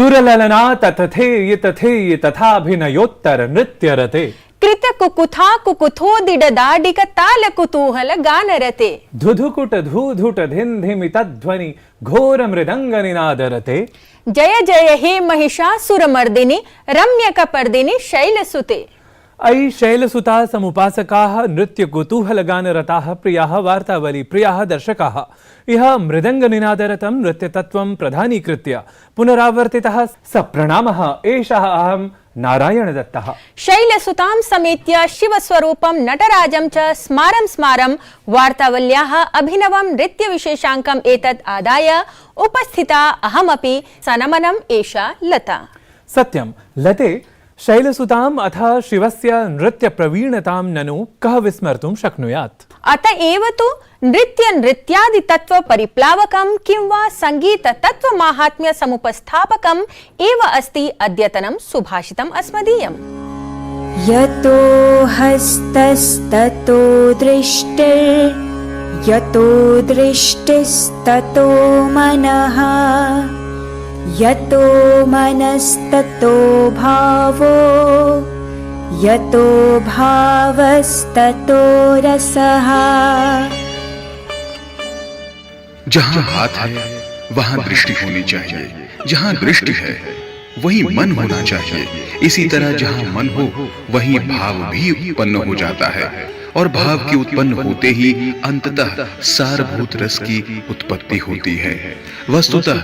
सुरललना तथेय तथेय तथाभिनयोत्तर नृत्यरते कृत कुकुथा कुकुथोदिडदाडिक ताल कुतूहल गानरते धुधुकुट धूधुट धिंधिमितध्वनि घोर मृदंग निनादरते जय जय हे महिषासुरमर्दिनि रम्यकपर्दिनि शैलसुते। अयि शैलसुता समुपासकाः नृत्य कुतूहल गानरताः प्रियाः वार्तावली प्रियाः दर्शकाः इह मृदंग निनादरतं नृत्य तत्त्वं प्रधानीकृत्य पुनरावर्तितः स प्रणामः एषः अहं नारायण दत्तः। शैलसुतां समेत्य शिवस्वरूपं नटराजं च स्मारं स्मारं वार्तावल्याः अभिनवं नृत्यविशेषाङ्कम् एतत् आदाय उपस्थिता अहमपि सनमनम् एषा लता। सत्यं लते शैलसुताम् अथ शिवस्य नृत्य प्रवीणतां ननु कः विस्मर्तुं शक्नुयात्। अत एव तु नृत्यादि तत्व परिप्लावकं किं वा संगीत तत्व माहात्म्य समुपस्थापकम् एव अस्ति अद्यतनं सुभाषितम् अस्मदीयम्। यतो हस्तस्ततो दृष्टिर् यतो दृष्टिस्ततो मनः यतो मनस्ततो भावो यतो भावस्ततो रसः। जहाँ हाथ है वहाँ दृष्टि होनी चाहिए, जहाँ दृष्टि है वही मन होना चाहिए। इसी तरह जहाँ मन हो वहीं भाव भी उत्पन्न हो जाता है और भाव के उत्पन्न होते ही अंततः सारभूत रस की उत्पत्ति होती है। वस्तुतः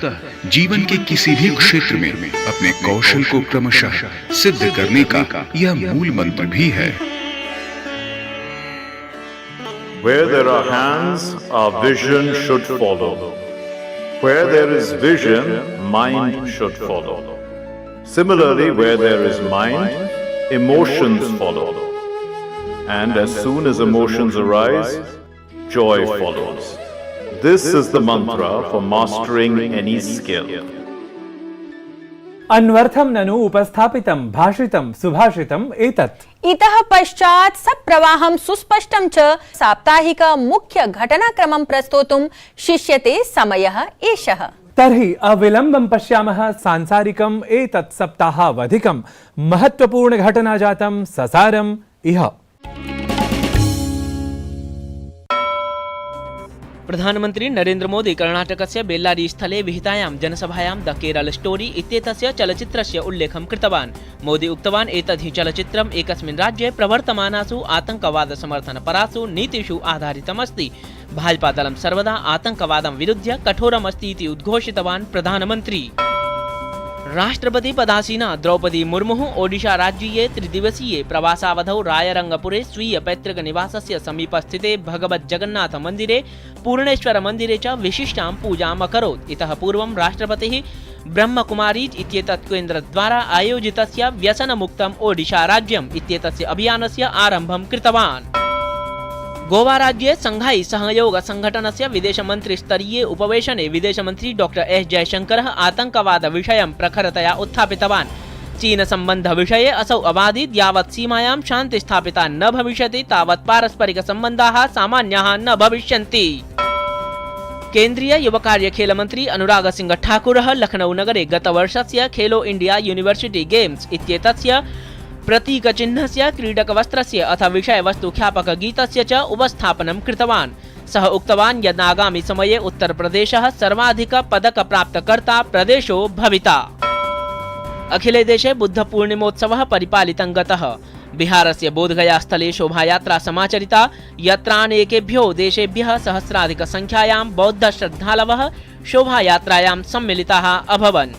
जीवन के किसी भी क्षेत्र में अपने कौशल को क्रमशः सिद्ध करने का यह मूल मंत्र भी है। Where there are hands, our vision should follow. Where there is vision, mind should follow. Similarly, where there is mind, emotions follow. And as soon as emotions arise, joy follows. This is the mantra for mastering any skill. अन्वर्थं ननु उपस्थापितं भाषितं सुभाषितम् एतत्। इतः पश्चात् सप्रवाहं सुस्पष्टं च साप्ताहिक मुख्य घटनाक्रमं प्रस्तोतुं शिष्यते समयः एषः। तर्हि अविलम्बं पश्यामः सांसारिकम् एतत् सप्ताहावधिकं महत्त्वपूर्ण घटना जातं ससारम् इह। प्रधानमंत्री नरेंद्र मोदी कर्णाटकस्य बेल्लारी स्थले विहितायां जनसभायां द केरल स्टोरी इत्येतस्य चलच्चित्रस्य उल्लेखं कृतवान्। मोदी उक्तवान् एतद् हि चलच्चित्रम् एकस्मिन् राज्ये प्रवर्तमानासु आतंकवाद समर्थनपरासु नीतिषु आधारितमस्ति। भाजपादलं सर्वदा आतंकवादं विरुध्य कठोरमस्ति इति उद्घोषितवान् प्रधानमन्त्री। राष्ट्रपति पदासीना द्रौपदी मुर्मुः ओडिशा राज्यीये त्रिदिवसीये प्रवासावधौ रायरंगपुरे स्वीय पैतृक निवासस्य समीपस्थिते भगवत् जगन्नाथ मन्दिरे पूर्णेश्वर मन्दिरे च विशिष्टां पूजाम् अकरोत्। इतः पूर्वं राष्ट्रपतिः ब्रह्मकुमारीज इत्येतत् केन्द्रद्वारा आयोजितस्य व्यसनमुक्तम् ओडिशा राज्यम् इत्येतस्य अभियानस्य आरम्भं कृतवान्। गोवा राज्ये संघाई सहयोग संघटनस्य विदेशमन्त्रिस्तरीये उपवेशने विदेशमन्त्री डॉक्टर एस जयशंकरः आतंकवाद विषयं प्रखरतया उत्थापितवान्। चीन सम्बन्ध विषये असौ अवादीत् यावत् सीमायां शान्ति स्थापिता न भविष्यति तावत् पारस्परिक सम्बन्धाः सामान्याः न भविष्यन्ति। केन्द्रीय युवकार्य खेल मंत्री अनुराग सिंह ठाकुरः लखनऊ नगरे गतवर्षस्य खेलो इंडिया यूनिवर्सिटी गेम्स इत्येतस्य प्रतीकचिह्नस्य क्रीडकवस्त्रस्य अथ विषयवस्तु ख्यापकगीतस्य च उपस्थापनं कृतवान्। सः उक्तवान् यत् आगामि समये उत्तरप्रदेशः सर्वाधिक पदकप्राप्तकर्ता प्रदेशो भविता। अखिले देशे बुद्धपूर्णिमोत्सवः परिपालितं गतः। बिहारस्य बोधगया स्थले शोभायात्रा समाचरिता यत्रानेकेभ्यो देशेभ्यः सहस्राधिकसंख्यायां बौद्धश्रद्धालवः शोभायात्रायां सम्मिलिताः अभवन्।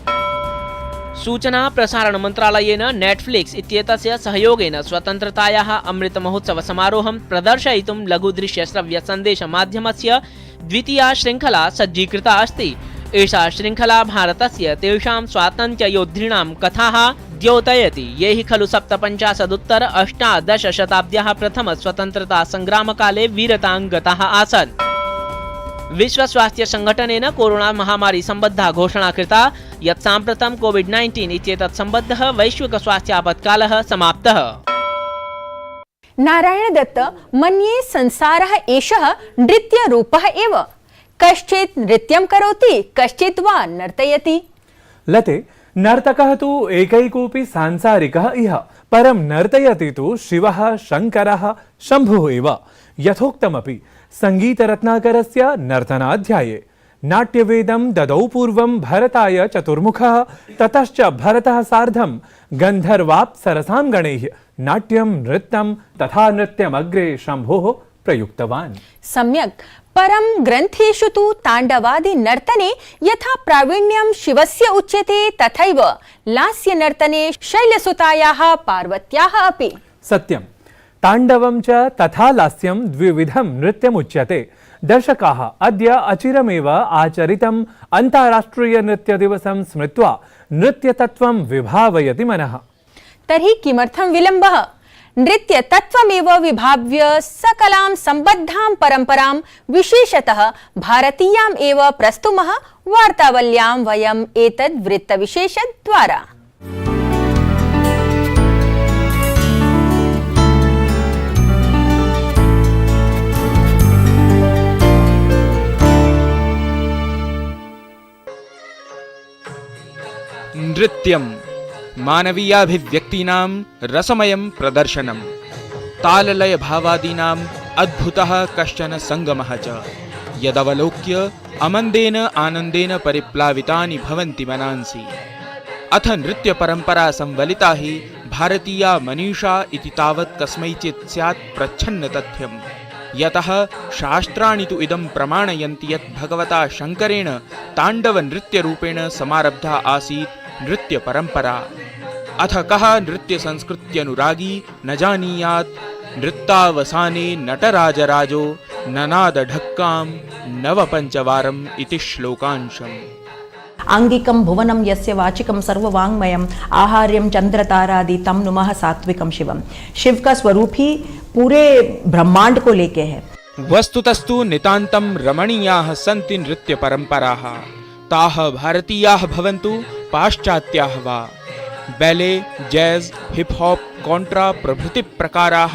सूचना प्रसारण मंत्रालयेन नेटफ्लिक्स इत्येतस्य सहयोगेन स्वतन्त्रतायाः अमृत महोत्सव समारोहं प्रदर्शयितुं लघुदृश्य श्रव्य संदेश माध्यमस्य द्वितीया श्रृंखला सज्जीकृता अस्ति। एषा श्रृंखला भारतस्य तेषां स्वातन्त्र्ययोद्धॄणां कथाः द्योतयति ये हि खलु 57 अष्टादश शताब्द्याः प्रथम स्वतन्त्रता संग्रामकाले वीरतां गताः आसन्। विश्व स्वास्थ्य संगठनेन कोरोना महामारी संबद्धा घोषणा कृता यत् साम्प्रतं कोविड-19 इत्येतत् सम्बद्धः वैश्विक स्वास्थ्य आपत्कालः समाप्तः। नारायण दत्त, मन्ये संसारः एषः नृत्यरूपः एव। कश्चित् नृत्यं करोति, कश्चित् वा नर्तयति। लते, नर्तकः तु एकैकोऽपि सांसारिकः इह, परं नर्तयति तु शिवः शङ्करः शम्भुः एव। यथोक्तमपि सङ्गीतरत्नाकरस्य नर्तनाध्याये नाट्यवेदं ददौ पूर्वं भरताय चतुर्मुखः, ततश्च भरतः सार्धं गन्धर्वाप्सरसां गणैः नाट्यं नृत्यं तथा नृत्यमग्रे शम्भोः प्रयुक्तवान्। सम्यक्। परं ग्रन्थेषु तु ताण्डवादि नर्तने यथा प्रावीण्यं शिवस्य उच्यते तथैव लास्य नर्तने शैलसुतायाः पार्वत्याः अपि। सत्यं। ताण्डवं च तथा लास्यं द्विविधं नृत्यमुच्यते। दर्शकाः अद्य अचिरमेव आचरितम् अन्ताराष्ट्रियनृत्यदिवसं स्मृत्वा नृत्यतत्त्वं विभावयति मनः। तर्हि किमर्थं विलम्बः? नृत्यतत्त्वमेव विभाव्य सकलां सम्बद्धां परम्परां विशेषतः भारतीयाम् एव प्रस्तुमः वार्तावल्यां वयम् एतद् वृत्तविशेषद्वारा। नृत्यं मानवीयाभिव्यक्तीनां रसमयं प्रदर्शनं, ताललयभावादीनाम् अद्भुतः कश्चन सङ्गमः च, यदवलोक्य अमन्देन आनन्देन परिप्लावितानि भवन्ति मनांसि। अथ नृत्यपरम्परा संवलिता हि भारतीया मनीषा इति तावत् कस्मैचित् स्यात् प्रच्छन्न तथ्यम्, यतः शास्त्राणि तु इदं प्रमाणयन्ति यत् भगवता शङ्करेण ताण्डवनृत्यरूपेण समारब्धा आसीत् नृत्यपरम्परा। अथ कः नृत्यसंस्कृत्यनुरागी न जानीयात् नृत्तावसाने नटराजराजो ननादढक्कां नवपञ्चवारम् इति श्लोकांशम्। आंगिकं भुवनं यस्य वाचिकं सर्ववाङ्मयम् आहार्यं चंद्रतारादि तम नुमः सात्विकं शिवम। शिव का स्वरूप ही पूरे ब्रह्मांड को लेके है। वस्तुतस्तु नितान्तं रमणीयाः सन्ति नृत्य परम्पराः, ताः भारतीयाः भवन्तु पाश्चात्याः वा। Ballet, jazz, hip hop, Contra प्रभृति प्रकाराः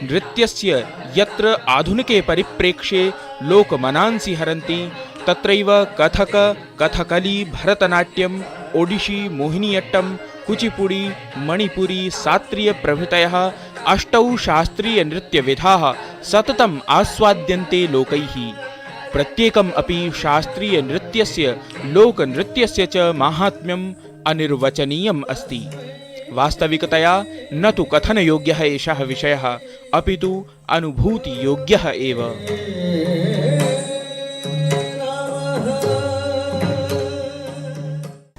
नृत्यस्य यत्र आधुनिके परिप्रेक्ष्ये लोकमनांसि हरन्ति, तत्रैव कथक, कथकली, भरतनाट्यम, ओडिशी, मोहिनीअट्टम, कुचिपुड़ी, मणिपुरी, सात्रीय प्रभृतयः अष्टौ शास्त्रीय नृत्यविधाः सततम् आस्वाद्यन्ते लोकैः। प्रत्येकम् अपि शास्त्रीय नृत्यस्य लोकनृत्यस्य च माहात्म्यम् अनिर्वचनीयम् अस्ति। वास्तविकतया न तु कथनयोग्यः एषः विषयः, अपि तु अनुभूतियोग्यः एव।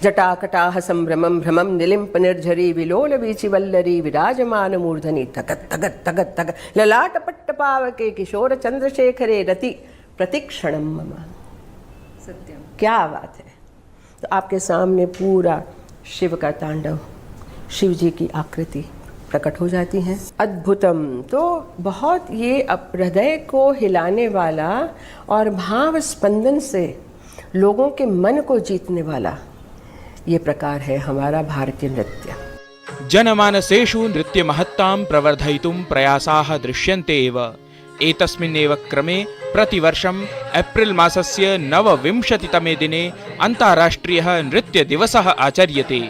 जटाकटाह संभ्रमं भ्रमं निलिम्प निर्झरी विलोल वीचिवल्लरी विराजमान मूर्धनि तगत तगत तगत तगत ललाट पट्टपावके किशोर चंद्रशेखरे रति प्रतिक्षणम मम। सत्यम, क्या बात है। तो आपके सामने पूरा शिव का तांडव, शिव जी की आकृति प्रकट हो जाती है। अद्भुतम, तो बहुत ये हृदय को हिलाने वाला और भाव स्पंदन से लोगों के मन को जीतने वाला ये प्रकार है हमारा भारतीय नृत्य। जनमानसेषु नृत्य महत्तां प्रवर्धयितुं प्रयासाः दृश्यन्ते एव। एतस्मिन्नेव क्रमे प्रतिवर्षम् एप्रिल मासस्य 29तमे दिने अन्ताराष्ट्रियः नृत्यदिवसः आचर्यते।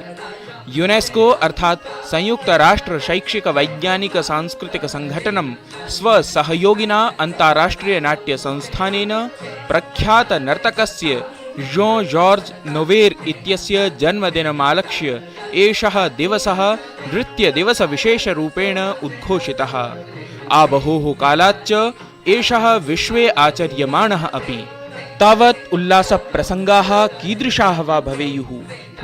यूनेस्को अर्थात् संयुक्त राष्ट्र शैक्षिक वैज्ञानिक सांस्कृतिक संघटनं स्वसहयोगिना अन्ताराष्ट्रिय नाट्य संस्थानेन प्रख्यात नर्तकस्य जॉन जॉर्ज नोवेर इत्यस्य जन्मदिनमालक्ष्य एषः दिवसः नृत्यदिवसविशेषरूपेण उद्घोषितः। आबहोः कालाच्च एषः विश्वे आचर्यमाणः अपि। तावत् उल्लासप्रसङ्गाः कीदृशाः वा भवेयुः,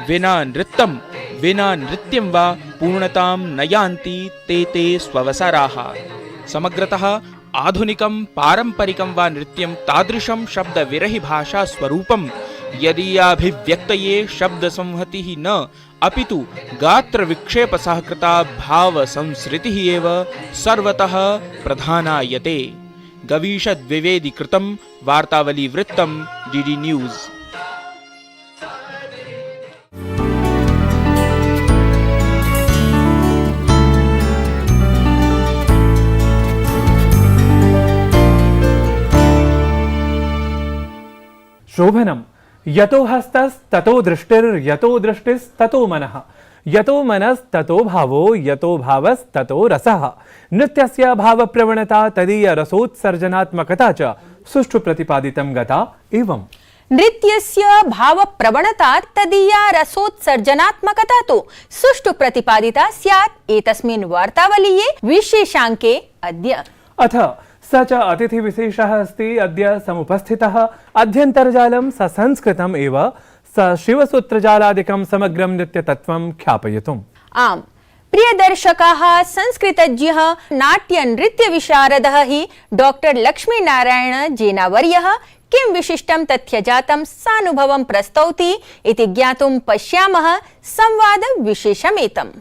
विना नृत्यं वा पूर्णतां न यान्ति ते स्ववसराः। समग्रतः आधुनिकं पारंपरिकं वा नृत्यं तादृशं शब्दविरहि भाषा स्वरूपं यदीयाभिव्यक्तये शब्दसंहतिः न अपितु गात्र विक्षेप सहकृता भाव संस्कृतिः एव सर्वतः प्रधानायते। गवीषद्विवेदी कृतं वार्तावली वृत्तं डीडी न्यूज़। शोभनम्। यतो हस्तस्ततो दृष्टिर्यतो दृष्टिस्ततो मनः यतो मनस्ततो भावो यतो भावस्ततो रसः नृत्यस्य भावप्रवणता तदीय रसोत्सर्जनात्मकता च सुष्ठु प्रतिपादितं गता एवं नृत्यस्य भावप्रवणता तदीया रसोत्सर्जनात्मकता तो सुष्ठु प्रतिपादिता स्यात् एतस्मिन् वार्तावलीये विशेषाङ्के अद्य। अथ स च अतिथिविशेषः अस्ति अद्य समुपस्थितः अध्यन्तर्जालं ससंस्कृतम् एव स शिवसूत्रजालादिकं समग्रं नृत्यतत्त्वं ख्यापयितुम्। आम् प्रिय दर्शकाः, संस्कृतज्ञः नाट्य नृत्य विशारदः हि डॉक्टर लक्ष्मीनारायण जेनावर्यः किं विशिष्टं तथ्यजातं सानुभवं प्रस्तौति इति ज्ञातुं पश्यामः संवादविशेषमेतम्।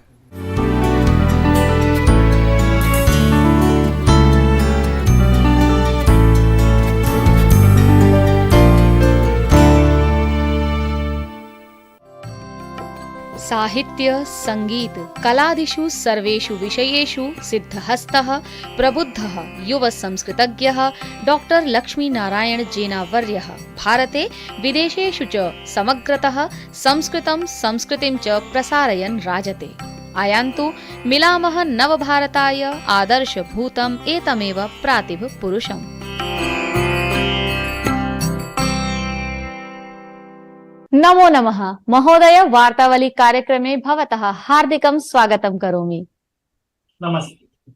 साहित्य संगीत कलादिषु सर्वेषु विषयेषु सिद्धहस्तः प्रबुद्धः युव संस्कृतज्ञः डॉक्टर लक्ष्मीनारायण जेनावर्यः भारते विदेशेषु च समग्रतः संस्कृतं संस्कृतिं च प्रसारयन् राजते। आयान्तु मिलामः नवभारताय आदर्शभूतम् एतमेव प्रातिभ पुरुषम्। नमो नमः महोदय, वार्तावली कार्यक्रमे भवतः हार्दिकं स्वागतं करोमि। नमस्ते।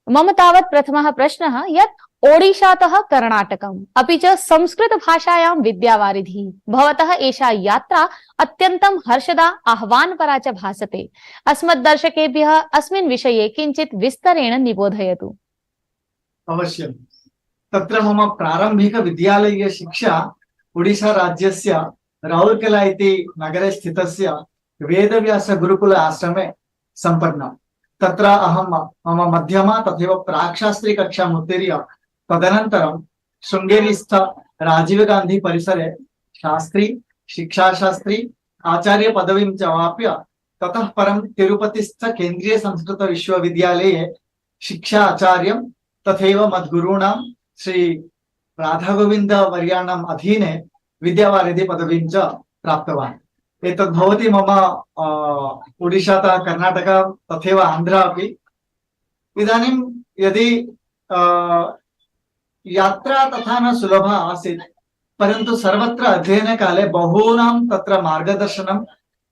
मम तावत् प्रथमः प्रश्नः यत् ओडिशातः कर्णाटकम् अपि च संस्कृत भाषायां विद्यावारिधिः भवतः एषा यात्रा अत्यन्तं हर्षदा आह्वानपरा च भासते। अस्मद्दर्शकेभ्यः अस्मिन् विषये किञ्चित् विस्तरेण निबोधयतु। अवश्यं। तत्र मम प्रारम्भिक विद्यालयीय शिक्षा ओडिशा राज्यस्य राउरकेला इति नगरे स्थितस्य वेदव्यास गुरुकुल आश्रमे सम्पन्नम्। तत्र अहं मम मध्यमा तथैव प्राक्शास्त्री कक्षाम् उत्तीर्य तदनन्तरं शृङ्गेरीस्थ राजीव गान्धी परिसरे शास्त्री, शिक्षाशास्त्री, आचार्य पदवीं च अवाप्य ततः परं तिरुपतिस्थ केन्द्रीय संस्कृत विश्वविद्यालये शिक्षा आचार्यं तथैव मद्गुरूणां श्री राधागोविन्द वर्याणाम् अधीने विद्यावारिधि पदवीं च प्राप्तवान्। एतद् भवति मम ओडिशातः कर्णाटक तथैव आन्ध्रा अपि। इदानीं यदि यात्रा तथा न सुलभा आसीत्, परन्तु सर्वत्र अध्ययनकाले बहूनां तत्र मार्गदर्शनं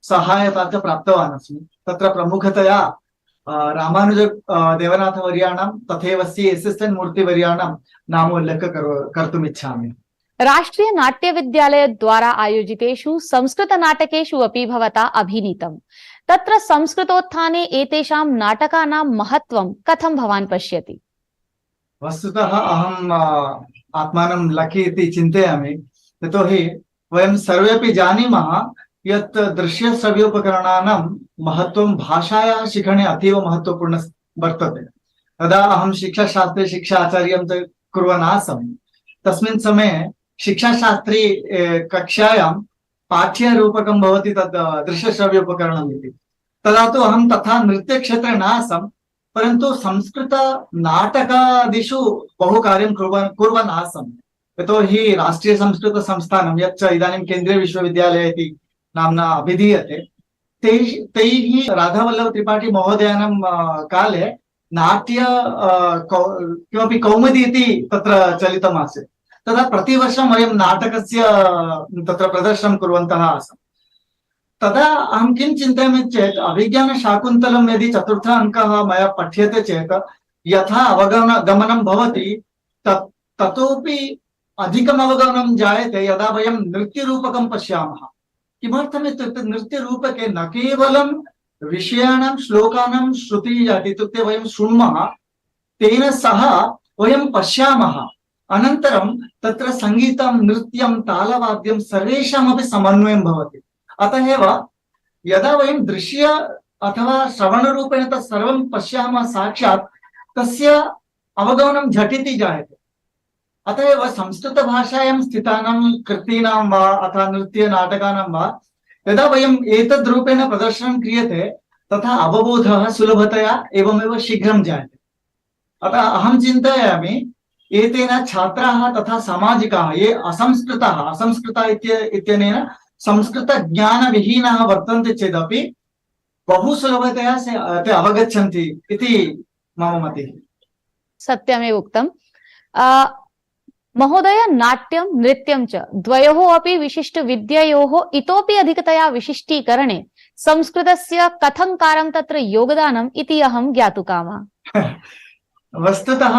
सहायता च प्राप्तवान् अस्मि। तत्र प्रमुखतया रामानुज देवनाथवर्याणां तथैव C.S.N. मूर्तिवर्याणां नामोल्लेखः कर्तुम् इच्छामि। राष्ट्रीय नाट्य विद्यालय द्वारा आयोजितेषु संस्कृत नाटकेषु अपि भवता अभिनीतम्। तत्र संस्कृतोत्थाने एतेषां नाटकानां महत्त्वं कथं भवान् पश्यति? वस्तुतः अहम् आत्मानं लकी इति चिन्तयामि। यतोहि वयं सर्वेपि जानीमः यत् दृश्यश्रव्योपकरणानां महत्त्वं भाषायाः शिक्षणे अतीव महत्त्वपूर्णं वर्तते। तदा अहं शिक्षाशास्त्रे शिक्षा आचार्यं च कुर्वन् आसम्। तस्मिन् समये शिक्षाशास्त्री कक्षायां पाठ्यरूपकं भवति तद् दृश्यश्रव्योपकरणम् इति। तदा तु अहं तथा नृत्यक्षेत्रे न आसम्, परन्तु संस्कृत नाटकादिषु बहु कार्यं कुर्वन् आसम्। यतोहि राष्ट्रीय संस्कृत संस्थानं यच्च इदानीं केन्द्रीय विश्वविद्यालय इति नाम्ना अभिधीयते, तैः राधावल्लभ त्रिपाठी महोदयानां काले नाट्य किमपि कौमुदी इति तत्र चलितमासीत्। तदा प्रतिवर्षं वयं नाटकस्य तत्र प्रदर्शनं कुर्वन्तः आसन्। तदा अहं किं चिन्तयामि चेत् अभिज्ञानशाकुन्तलं यदि चतुर्थ अङ्कः मया पठ्यते चेत् यथा अवगमनं भवति ततोपि अधिकम् अवगमनं जायते यदा वयं नृत्यरूपकं पश्यामः। किमर्थम् इत्युक्ते नृत्यरूपके न केवलं विषयाणां श्लोकानां श्रुतिः जाति, इत्युक्ते वयं शृण्मः, तेन सह वयं पश्यामः। अनन्तरं तत्र सङ्गीतं, नृत्यं, तालवाद्यं सर्वेषामपि समन्वयं भवति। अतः एव यदा वयं दृश्य अथवा श्रवणरूपेण तत् सर्वं पश्यामः साक्षात्, तस्य अवगमनं झटिति जायते। अतः एव संस्कृतभाषायां स्थितानां कृतीनां वा अथवा नृत्यनाटकानां वा यदा वयम् एतद् रूपेण प्रदर्शनं क्रियते तथा अवबोधः सुलभतया एवमेव शीघ्रं जायते। अतः अहं चिन्तयामि एतेन छात्राः तथा सामाजिकाः ये असंस्कृताः इत्यनेन संस्कृतज्ञानविहीनाः वर्तन्ते चेदपि बहु सुलभतया ते अवगच्छन्ति इति मम मतिः। सत्यमेव उक्तम्। महोदय, नाट्यं नृत्यं च द्वयोः अपि विशिष्ट विद्ययोः इतोपि अधिकतया विशिष्टीकरणे संस्कृतस्य कथं कारं तत्र योगदानम् इति अहं ज्ञातुकामः। वस्तुतः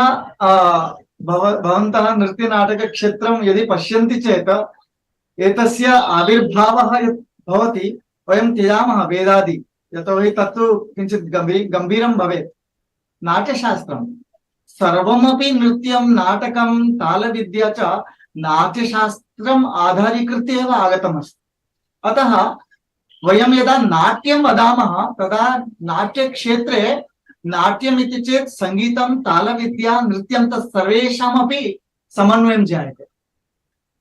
भवन्तः नृत्यनाटकक्षेत्रं यदि पश्यन्ति चेत् एतस्य आविर्भावः यत् भवति वयं त्यजामः वेदादि, यतोहि तत्तु किञ्चित् गम्भीरं भवेत्। नाट्यशास्त्रं सर्वमपि नृत्यं नाटकं तालविद्या च नाट्यशास्त्रम् आधारीकृत्य एव आगतमस्ति। अतः वयं यदा नाट्यं वदामः तदा नाट्यक्षेत्रे नाट्यमिति चेत् संगीतं तालविद्या नृत्यं तत् सर्वेषामपि समन्वयं जायते।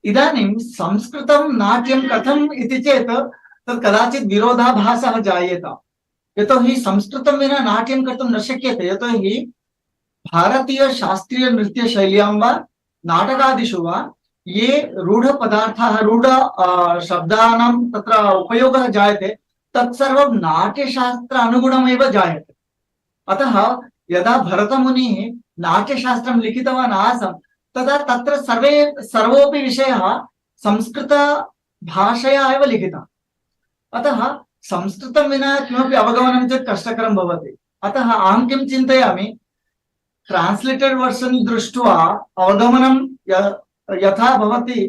इदानीं संस्कृतं नाट्यं कथम् इति चेत् तत् कदाचित् विरोधाभासः जायेत, यतोहि संस्कृतं विना नाट्यं कर्तुं न शक्यते। यतोहि भारतीय शास्त्रीय नृत्य शैल्यां वा नाटकादिषु वा ये रूढपदार्थाः रूढ शब्दानां तत्र उपयोगः जायते तत्सर्वं नाट्यशास्त्र अनुगुणमेव जायते। अतः यदा भरतमुनिः नाट्यशास्त्रं लिखितवान् आसन् तदा तत्र सर्वोऽपि विषयः संस्कृत भाषया एव लिखितः। अतः संस्कृतं विना किमपि अवगमनं चेत् कष्टकरं भवति। अतः अहं किं चिन्तयामि, ट्रान्स्लेटेड वर्षन् दृष्ट्वा अवगमनं यथा भवति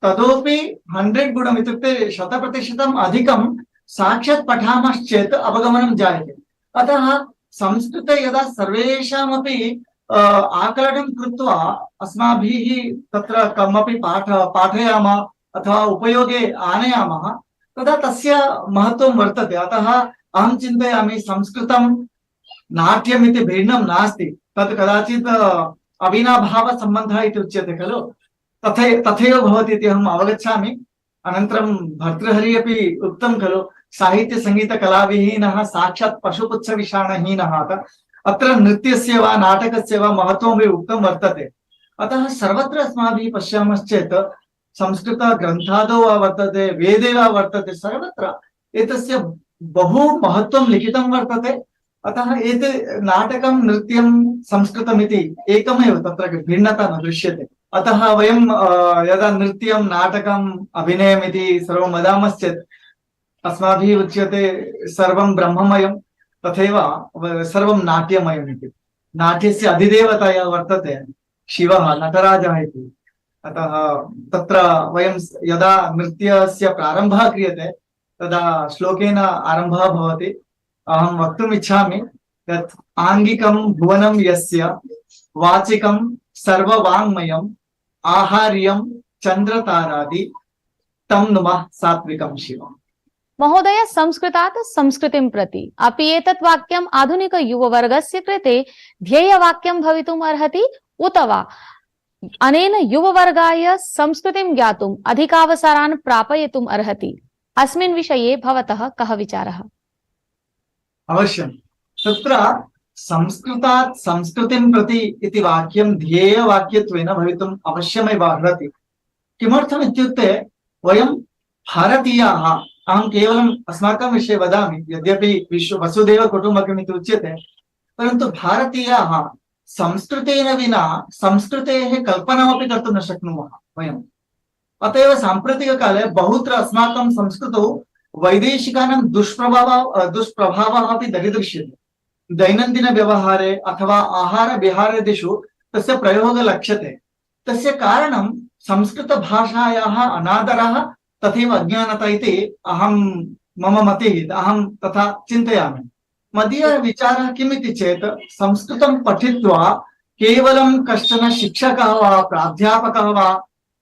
ततोपि 100 गुणम् इत्युक्ते 100% अधिकं साक्षात् पठामश्चेत् अवगमनं जायते। अतः संस्कृते यदा सर्वेषामपि आकलनं कृत्वा अस्माभिः तत्र कमपि पाठयामः अथवा उपयोगे आनयामः तदा तस्य महत्त्वं वर्तते। अतः अहं चिन्तयामि संस्कृतं नाट्यमिति भिन्नं नास्ति, तत् कदाचित् अविनाभावसम्बन्धः इति उच्यते खलु, तथैव भवति इति अहम् अवगच्छामि। अनन्तरं भर्तृहरिः अपि उक्तं खलु, साहित्यसङ्गीतकलाविहीनः साक्षात् पशुपुच्छविषाणहीनः। अत्र नृत्यस्य वा नाटकस्य वा महत्त्वमपि उक्तं वर्तते। अतः सर्वत्र अस्माभिः पश्यामश्चेत् संस्कृतग्रन्थादौ वा वर्तते, वेदे वा वर्तते, सर्वत्र एतस्य बहु महत्त्वं लिखितं वर्तते। अतः एते नाटकं नृत्यं संस्कृतमिति एकमेव, तत्र भिन्नता न दृश्यते। अतः वयं यदा नृत्यं नाटकम् अभिनयमिति सर्वं वदामश्चेत् अस्माभिः उच्यते सर्वं ब्रह्ममयं, तथैव सर्वं नाट्यमयम् इति। नाट्यस्य अधिदेवता यः वर्तते शिवः, नटराजः इति। अतः तत्र वयं यदा नृत्यस्य प्रारम्भः क्रियते तदा श्लोकेन आरम्भः भवति। अहं वक्तुम् इच्छामि यत् आङ्गिकं भुवनं यस्य वाचिकं सर्ववाङ्मयम् आहार्यं चन्द्रतारादि तं नुमः सात्विकं शिवम्। महोदय, संस्कृतात् संस्कृतिं प्रति अपि एतत् वाक्यम् आधुनिक युववर्गस्य कृते ध्येयवाक्यं भवितुम् अर्हति, उत वा अनेन युववर्गाय संस्कृतिं ज्ञातुम् अधिकावसरान् प्रापयितुम् अर्हति? अस्मिन् विषये भवतः कः विचारः? अवश्यं, तत्र संस्कृतात् संस्कृतिं प्रति इति वाक्यं ध्येयवाक्यत्वेन भवितुम् अवश्यमेव अर्हति। किमर्थम् इत्युक्ते वयं भारतीयाः, अहं केवलम् अस्माकं विषये वदामि, यद्यपि वसुधैव कुटुम्बकम् इति उच्यते, परन्तु भारतीयाः संस्कृतेन विना संस्कृतेः कल्पनामपि कर्तुं न शक्नुमः वयम्। अत एव साम्प्रतिककाले बहुत्र अस्माकं संस्कृतौ वैदेशिकानां दुष्प्रभावः अपि दरीदृश्यते। दैनन्दिनव्यवहारे अथवा आहारविहारादिषु तस्य प्रयोगः लक्ष्यते। तस्य कारणं संस्कृतभाषायाः अनादरः तथैव अज्ञानता इति मम मतिः, अहं तथा चिन्तयामि। मदीयः विचारः किमिति चेत् संस्कृतं पठित्वा केवलं कश्चन शिक्षकः वा प्राध्यापकः वा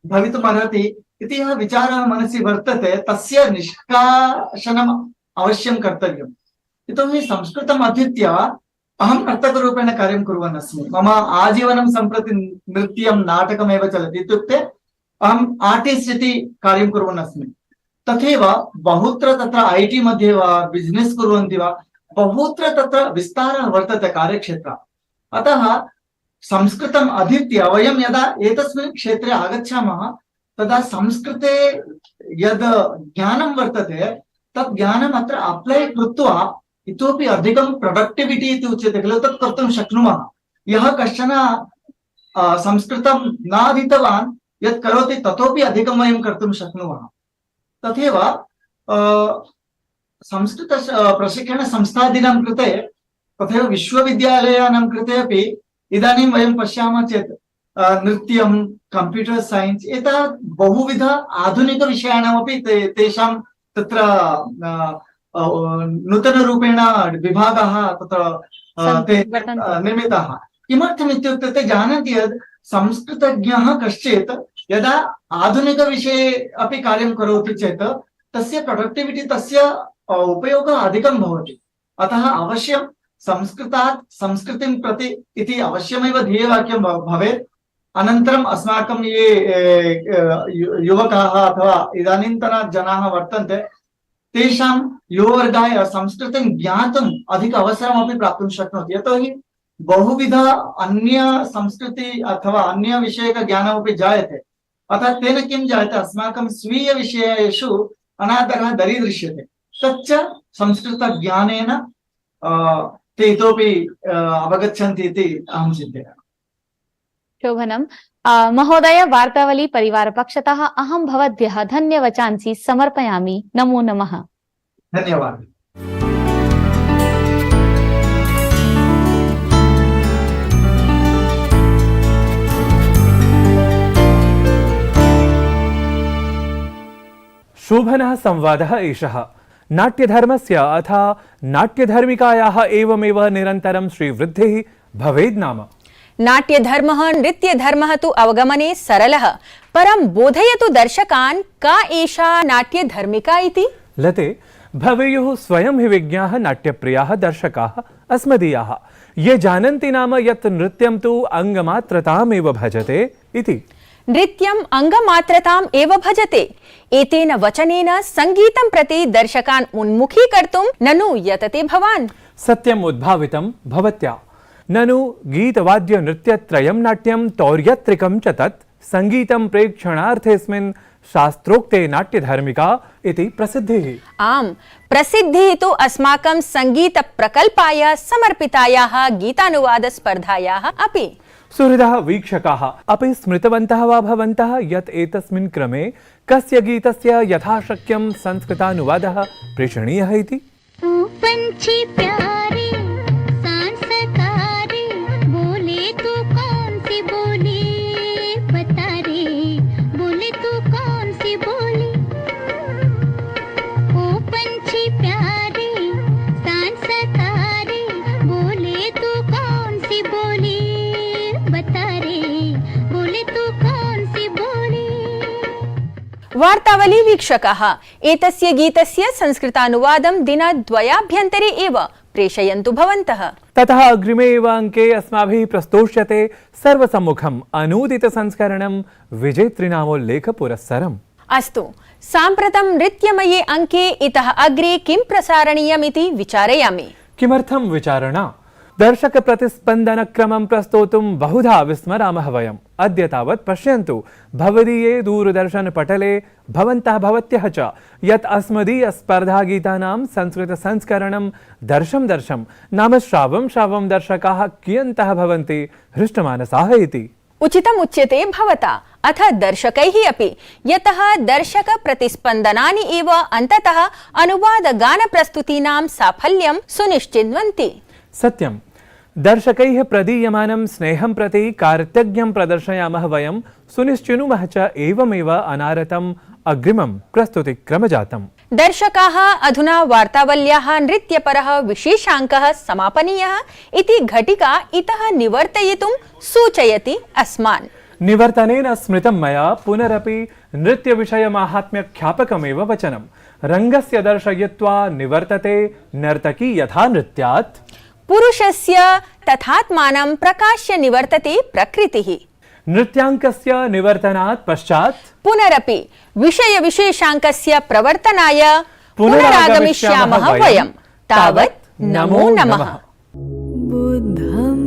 भवितुमर्हति इति यः विचारः मनसि वर्तते तस्य निष्कासनम् अवश्यं कर्तव्यम्। यतोहि संस्कृतम् अधीत्य अहं नर्तकरूपेण कार्यं कुर्वन् अस्मि। मम आजीवनं सम्प्रति नृत्यं नाटकमेव चलति, इत्युक्ते अहम् आर्टिस्ट् इति कार्यं कुर्वन् अस्मि। तथैव बहुत्र तत्र IT मध्ये वा बिस्नेस् कुर्वन्ति वा बहुत्र तत्र विस्तारः वर्तते कार्यक्षेत्रः। अतः संस्कृतम् अधीत्य वयं यदा एतस्मिन् क्षेत्रे आगच्छामः तदा संस्कृते यद् ज्ञानं वर्तते तत् ज्ञानम् अत्र अप्लै कृत्वा इतोपि अधिकं प्रोडक्टिविटी इति उच्यते खलु तत् कर्तुं शक्नुमः। यः कश्चन संस्कृतं न अधीतवान् यत् करोति ततोपि अधिकं वयं कर्तुं शक्नुमः। तथैव संस्कृत प्रशिक्षणसंस्थादीनां कृते तथैव विश्वविद्यालयानां कृते अपि इदानीं वयं पश्यामः चेत् नृत्यं, कंप्यूटर साइंस एतावत् बहुविध आधुनिकविषयाणामपि तेषां तत्र नूतनरूपेण विभागाः तत्र ते निर्मिताः। किमर्थम् इत्युक्ते ते जानन्ति यत् संस्कृतज्ञः कश्चित् यदा आधुनिकविषये अपि कार्यं करोति चेत् तस्य प्रोडक्टिविटी तस्य उपयोगः अधिकं भवति। अतः अवश्यं संस्कृतात् संस्कृतिं प्रति इति अवश्यमेव ध्येयवाक्यं भवेत्। अनन्तरम् अस्माकं ये युवकाः अथवा इदानीन्तन जनाः वर्तन्ते तेषां युववर्गाय संस्कृतं ज्ञातुम् अधिक अवसरमपि प्राप्तुं शक्नोति। यतोहि बहुविध अन्य संस्कृति अथवा अन्य विषयक ज्ञानमपि जायते। अतः तेन किं जायते, अस्माकं स्वीय विषयेषु अनादरः दरीदृश्यते। तच्च संस्कृतज्ञानेन ते इतोपि अवगच्छन्ति इति अहं चिन्तयामि। शोभनम्। महोदय, वार्तावली परिवारपक्षतः अहं भवद्भ्यः धन्यवचांसि समर्पयामि। नमो नमः। धन्यवादः। शोभनः संवादः एषः। नाट्यधर्मस्य अथ नाट्यधर्मिकायाः एवमेव निरन्तरं श्रीवृद्धिः भवेद् नाम। नाट्यधर्मः नृत्यधर्मः तु अवगमने सरलः, परं बोधयतु दर्शकान् का एषा नाट्यधर्मिका इति। लते, भवेयुः स्वयं हि विज्ञाः नाट्यप्रियाः दर्शकाः अस्मदीयाः, ये जानन्ति नाम यत् नृत्यं तु अङ्गमात्रतामेव भजते इति। नृत्यम् अङ्गमात्रताम् एव भजते। एतेन वचनेन संगीतं प्रति दर्शकान् उन्मुखीकर्तुं ननु यतते भवान्। सत्यम् उद्भावितं भवत्या। ननु गीतवाद्य नृत्यत्रयं नाट्यं तौर्यत्रिकं च तत् संगीतं प्रेक्षणार्थेऽस्मिन् शास्त्रोक्ते नाट्यधर्मिका इति प्रसिद्धिः। आम्, प्रसिद्धिः तु अस्माकं संगीतप्रकल्पाय समर्पितायाः गीतानुवादस्पर्धायाः अपि। सुहृदः वीक्षकाः अपि स्मृतवन्तः वा भवन्तः यत् एतस्मिन् क्रमे कस्य गीतस्य यथाशक्यं संस्कृतानुवादः प्रेषणीयः इति? वार्तावली वीक्षकाः, एतस्य गीतस्य संस्कृतानुवादं दिनद्वयाभ्यन्तरे एव प्रेषयन्तु भवन्तः। ततः अग्रिमे एव अंके अस्माभिः प्रस्तोष्यते सर्वसम्मुखम् अनूदितसंस्करणं विजेतृनामोल्लेखपुरस्सरम्। अस्तु, साम्प्रतं नृत्यमये अंके इतः अग्रे किं प्रसारणीयमिति विचारयामि। किमर्थं विचारणा? दर्शक प्रतिस्पन्दन क्रमं प्रस्तोतुं बहुधा विस्मरामः वयम्। अद्य तावत् पश्यन्तु भवदीये दूरदर्शन पटले भवन्तः भवत्यः च यत् अस्मदीय स्पर्धा गीतानां संस्कृत संस्करणं दर्शं नाम श्रावं दर्शकाः कियन्तः भवन्ति हृष्टमानसाः इति। उचितम् उच्यते भवता, अथ दर्शकैः अपि, यतः दर्शक प्रतिस्पन्दनानि एव अन्ततः अनुवाद गान प्रस्तुतीनां साफल्यं सुनिश्चिन्वन्ति। सत्यं, दर्शकैः प्रदीयमानं स्नेहं प्रति कार्तज्ञं प्रदर्शयामः वयं, सुनिश्चिनुमः च एवमेव अनारतम् अग्रिमं प्रस्तुतिक्रमजातम्। दर्शकाः अधुना वार्तावल्याः नृत्यपरः विशेषाङ्कः समापनीयः इति घटिका इतः निवर्तयितुं सूचयति अस्मान्। निवर्तनेन स्मृतं मया पुनरपि नृत्यविषयमाहात्म्यख्यापकमेव वचनं। रङ्गस्य दर्शयित्वा निवर्तते नर्तकी यथा नृत्यात्, पुरुषस्य तथात्मानं प्रकाश्य निवर्तते प्रकृतिः। नृत्याङ्कस्य निवर्तनात् पश्चात् पुनरपि विषय विशेषाङ्कस्य प्रवर्तनाय पुनरागमिष्यामः वयं। तावत् नमो नमः। बुद्धं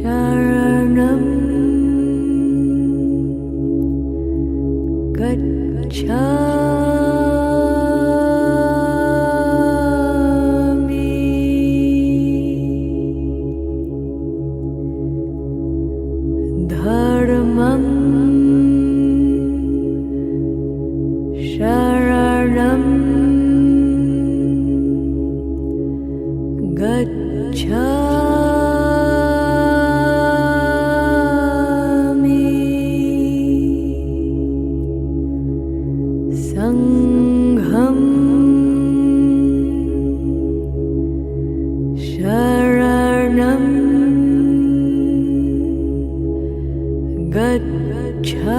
शरणं गच्छामि धर्मं शरणं गच्छामि संघं शरणं गच्छामि